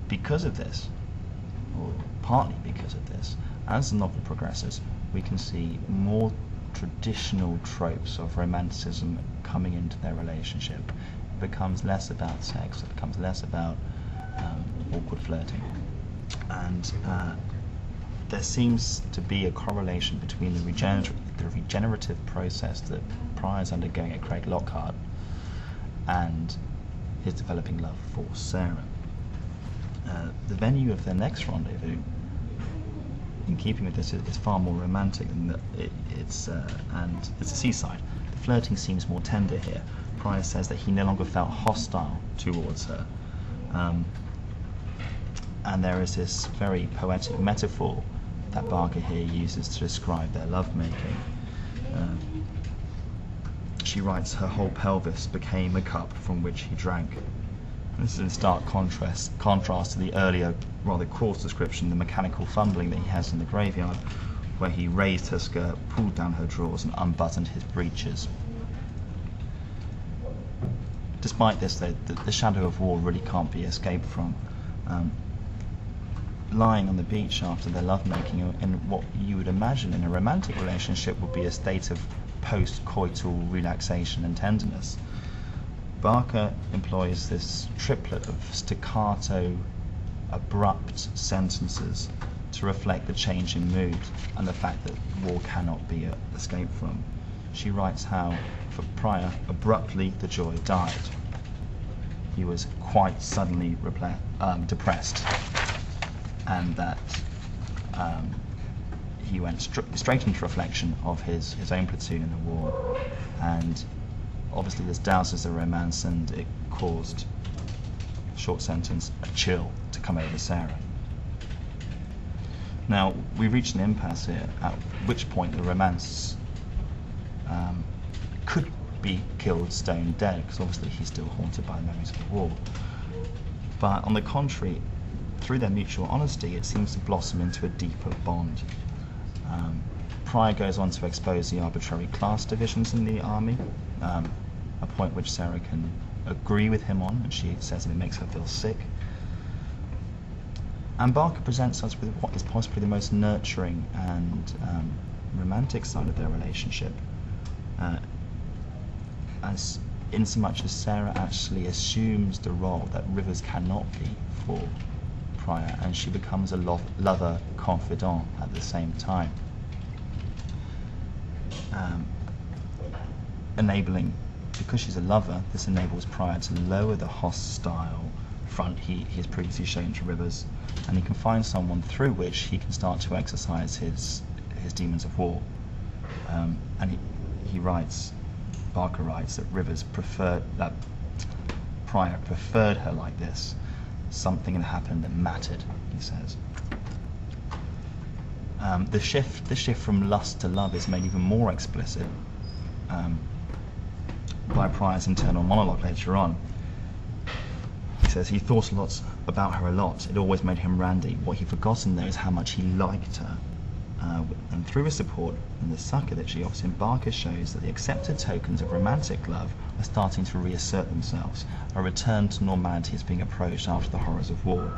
because of this, or partly because of this, as the novel progresses, we can see more traditional tropes of romanticism coming into their relationship. It becomes less about sex, it becomes less about awkward flirting, and there seems to be a correlation between the regenerative process that Prior's undergoing at Craig Lockhart and his developing love for Sarah. The venue of their next rendezvous, in keeping with this, is far more romantic than it's a seaside. The flirting seems more tender here. Prior says that he no longer felt hostile towards her, and there is this very poetic metaphor that Barker here uses to describe their lovemaking. She writes, her whole pelvis became a cup from which he drank. This is in stark contrast to the earlier, rather coarse description, the mechanical fumbling that he has in the graveyard, where he raised her skirt, pulled down her drawers, and unbuttoned his breeches. Despite this, the shadow of war really can't be escaped from. Lying on the beach after their lovemaking in what you would imagine in a romantic relationship would be a state of post-coital relaxation and tenderness, Barker employs this triplet of staccato, abrupt sentences to reflect the change in mood and the fact that war cannot be escaped from. She writes how, for Prior, abruptly the joy died. He was quite suddenly depressed, and that he went straight into reflection of his own platoon in the war, and obviously this douses the romance, and it caused, short sentence, a chill to come over Sarah. Now, we reached an impasse here, at which point the romance could be killed stone dead, because obviously he's still haunted by the memories of the war. But on the contrary, through their mutual honesty, it seems to blossom into a deeper bond. Prior goes on to expose the arbitrary class divisions in the army, a point which Sarah can agree with him on, and she says that it makes her feel sick. And Barker presents us with what is possibly the most nurturing and romantic side of their relationship, as insomuch as Sarah actually assumes the role that Rivers cannot be for Prior, and she becomes a lover confidant at the same time, enabling, because she's a lover, this enables Prior to lower the hostile front he has previously shown to Rivers, and he can find someone through which he can start to exercise his demons of war. And he writes, Barker writes, that Prior preferred her like this. Something had happened that mattered, he says. The shift from lust to love is made even more explicit by Prior's internal monologue later on. He says he thought about her a lot. It always made him randy. What he'd forgotten, though, is how much he liked her. And through his support and the succour that she offers him, Barker shows that the accepted tokens of romantic love are starting to reassert themselves. A return to normality is being approached after the horrors of war.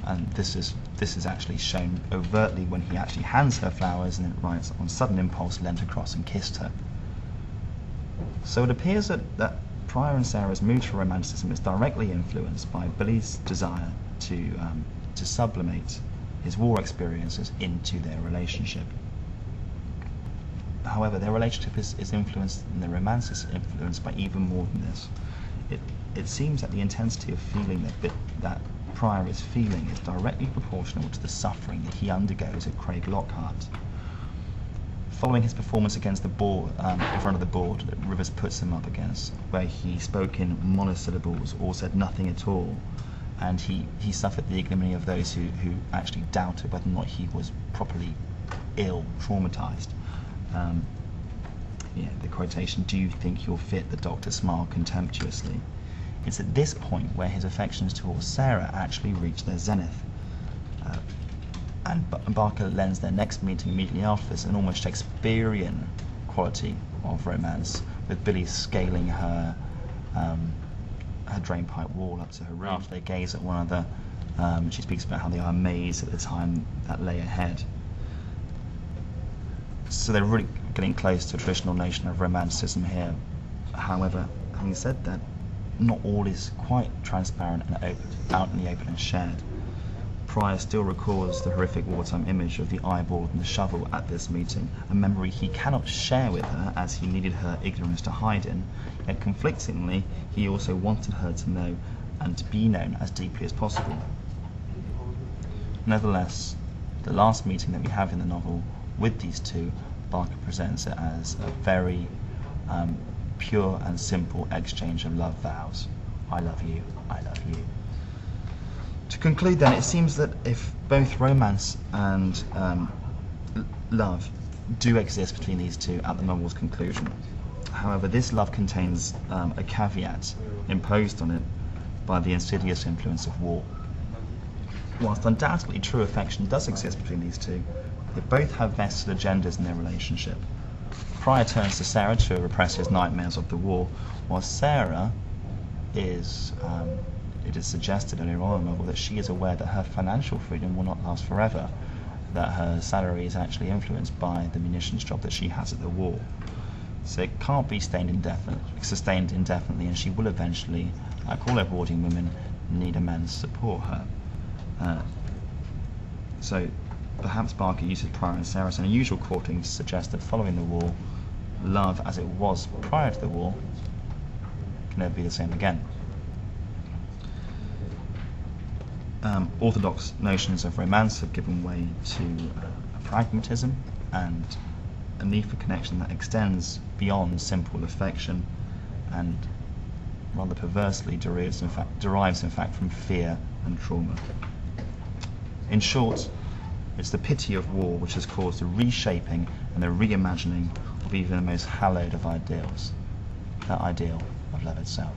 And this is actually shown overtly when he actually hands her flowers and it writes, on sudden impulse, leant across and kissed her. So it appears that Prior and Sarah's mood for romanticism is directly influenced by Billy's desire to sublimate his war experiences into their relationship. However, their relationship is influenced, and their romance is influenced by even more than this. It seems that the intensity of feeling that Prior is feeling is directly proportional to the suffering that he undergoes at Craig Lockhart. Following his performance against the board, in front of the board that Rivers puts him up against, where he spoke in monosyllables or said nothing at all, and he suffered the ignominy of those who actually doubted whether or not he was properly ill, traumatized. The quotation, "Do you think you're fit?" The doctor smiled contemptuously. It's at this point where his affections towards Sarah actually reach their zenith. And Barker lends their next meeting immediately after this an almost Shakespearean quality of romance, with Billy scaling her her drainpipe wall up to her roof. They gaze at one another. She speaks about how they are amazed at the time that lay ahead. So they're really getting close to a traditional notion of romanticism here. However, having said that, not all is quite transparent and open, out in the open and shared. Pryor still recalls the horrific wartime image of the eyeball and the shovel at this meeting, a memory he cannot share with her as he needed her ignorance to hide in, yet conflictingly he also wanted her to know and to be known as deeply as possible. Nevertheless, the last meeting that we have in the novel with these two, Barker presents it as a very pure and simple exchange of love vows. I love you, I love you. To conclude then, it seems that if both romance and love do exist between these two at the novel's conclusion, however, this love contains a caveat imposed on it by the insidious influence of war. Whilst undoubtedly true affection does exist between these two, they both have vested agendas in their relationship. Pryor turns to Sarah to repress his nightmares of the war, while Sarah is, it is suggested earlier on in the novel that she is aware that her financial freedom will not last forever, that her salary is actually influenced by the munitions job that she has at the war. So it can't be sustained indefinitely, and she will eventually, like all Edwardian women, need a man to support her. So perhaps Barker uses Pryor and Sarah's unusual courting to suggest that following the war, love as it was prior to the war can never be the same again. Orthodox notions of romance have given way to a pragmatism and a need for connection that extends beyond simple affection and rather perversely derives in fact from fear and trauma. In short, it's the pity of war which has caused the reshaping and the reimagining of even the most hallowed of ideals, that ideal of love itself.